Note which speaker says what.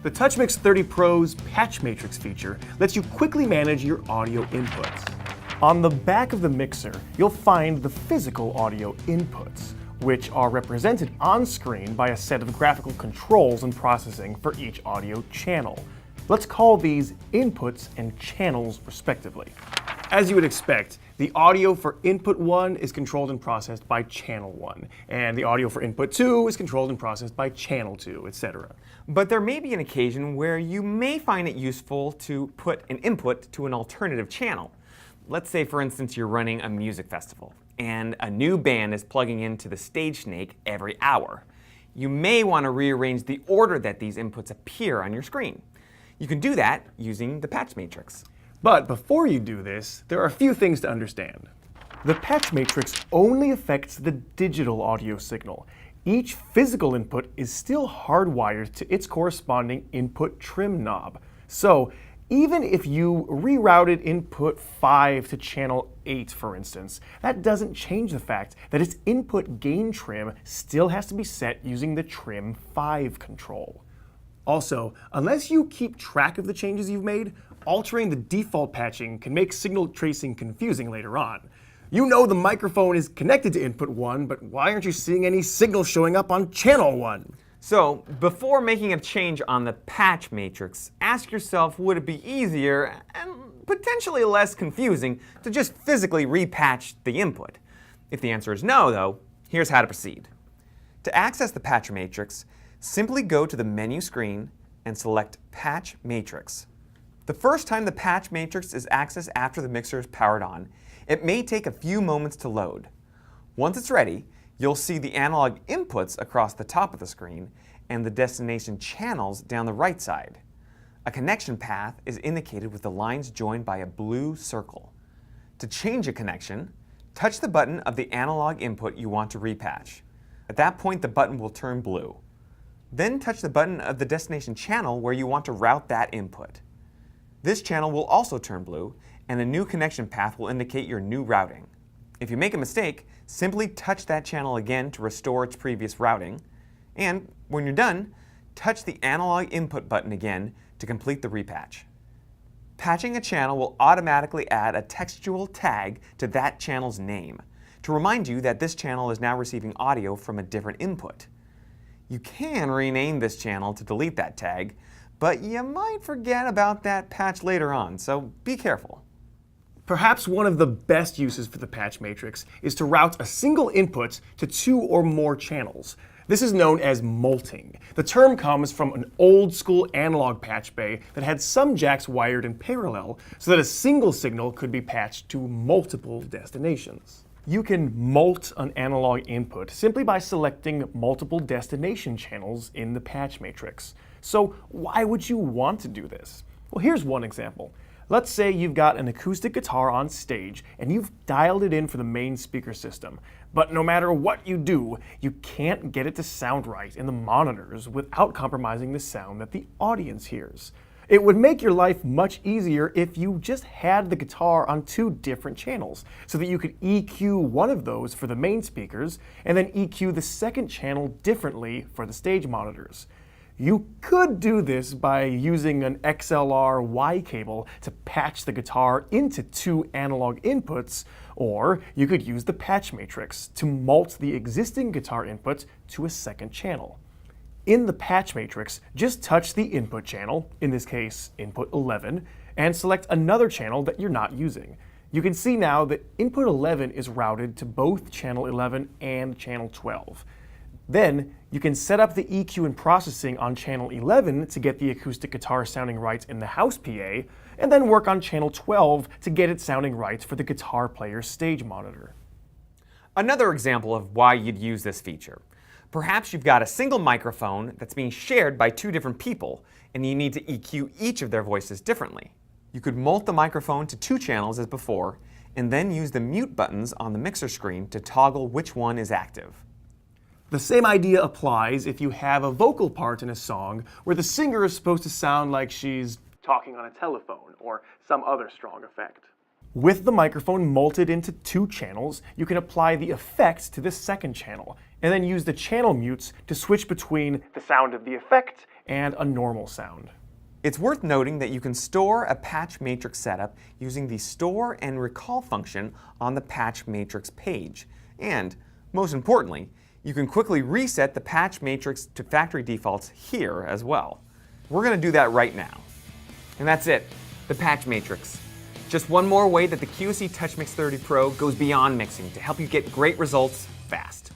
Speaker 1: The TouchMix 30 Pro's Patch Matrix feature lets you quickly manage your audio inputs. On the back of the mixer, you'll find the physical audio inputs, which are represented on screen by a set of graphical controls and processing for each audio channel. Let's call these inputs and channels respectively. As you would expect, the audio for input 1 is controlled and processed by channel 1, and the audio for input 2 is controlled and processed by channel 2, etc.
Speaker 2: But there may be an occasion where you may find it useful to put an input to an alternative channel. Let's say, for instance, you're running a music festival, and a new band is plugging into the stage snake every hour. You may want to rearrange the order that these inputs appear on your screen. You can do that using the patch matrix.
Speaker 1: But before you do this, there are a few things to understand. The patch matrix only affects the digital audio signal. Each physical input is still hardwired to its corresponding input trim knob. So even if you rerouted input 5 to channel 8, for instance, that doesn't change the fact that its input gain trim still has to be set using the trim 5 control. Also, unless you keep track of the changes you've made, altering the default patching can make signal tracing confusing later on. You know the microphone is connected to input 1, but why aren't you seeing any signal showing up on channel 1?
Speaker 2: So, before making a change on the patch matrix, ask yourself, would it be easier and potentially less confusing to just physically repatch the input? If the answer is no, though, here's how to proceed. To access the patch matrix, simply go to the menu screen and select Patch Matrix. The first time the patch matrix is accessed after the mixer is powered on, it may take a few moments to load. Once it's ready, you'll see the analog inputs across the top of the screen and the destination channels down the right side. A connection path is indicated with the lines joined by a blue circle. To change a connection, touch the button of the analog input you want to repatch. At that point, the button will turn blue. Then touch the button of the destination channel where you want to route that input. This channel will also turn blue, and a new connection path will indicate your new routing. If you make a mistake, simply touch that channel again to restore its previous routing, and when you're done, touch the analog input button again to complete the repatch. Patching a channel will automatically add a textual tag to that channel's name to remind you that this channel is now receiving audio from a different input. You can rename this channel to delete that tag, but you might forget about that patch later on, so be careful.
Speaker 1: Perhaps one of the best uses for the patch matrix is to route a single input to 2 or more channels. This is known as multing. The term comes from an old school analog patch bay that had some jacks wired in parallel so that a single signal could be patched to multiple destinations. You can mult an analog input simply by selecting multiple destination channels in the patch matrix. So why would you want to do this? Well, here's one example. Let's say you've got an acoustic guitar on stage and you've dialed it in for the main speaker system, but no matter what you do, you can't get it to sound right in the monitors without compromising the sound that the audience hears. It would make your life much easier if you just had the guitar on 2 different channels so that you could EQ one of those for the main speakers and then EQ the second channel differently for the stage monitors. You could do this by using an XLR Y cable to patch the guitar into 2 analog inputs, or you could use the patch matrix to mult the existing guitar input to a second channel. In the patch matrix, just touch the input channel, in this case input 11, and select another channel that you're not using. You can see now that input 11 is routed to both channel 11 and channel 12. Then you can set up the EQ and processing on channel 11 to get the acoustic guitar sounding right in the house PA, and then work on channel 12 to get it sounding right for the guitar player's stage monitor.
Speaker 2: Another example of why you'd use this feature. Perhaps you've got a single microphone that's being shared by 2 different people, and you need to EQ each of their voices differently. You could mult the microphone to 2 channels as before, and then use the mute buttons on the mixer screen to toggle which one is active.
Speaker 1: The same idea applies if you have a vocal part in a song where the singer is supposed to sound like she's talking on a telephone or some other strong effect. With the microphone multed into 2 channels, you can apply the effects to the second channel, and then use the channel mutes to switch between the sound of the effect and a normal sound.
Speaker 2: It's worth noting that you can store a patch matrix setup using the Store and Recall function on the patch matrix page. And, most importantly, you can quickly reset the patch matrix to factory defaults here as well. We're going to do that right now. And that's it, the patch matrix. Just one more way that the QSC TouchMix 30 Pro goes beyond mixing to help you get great results fast.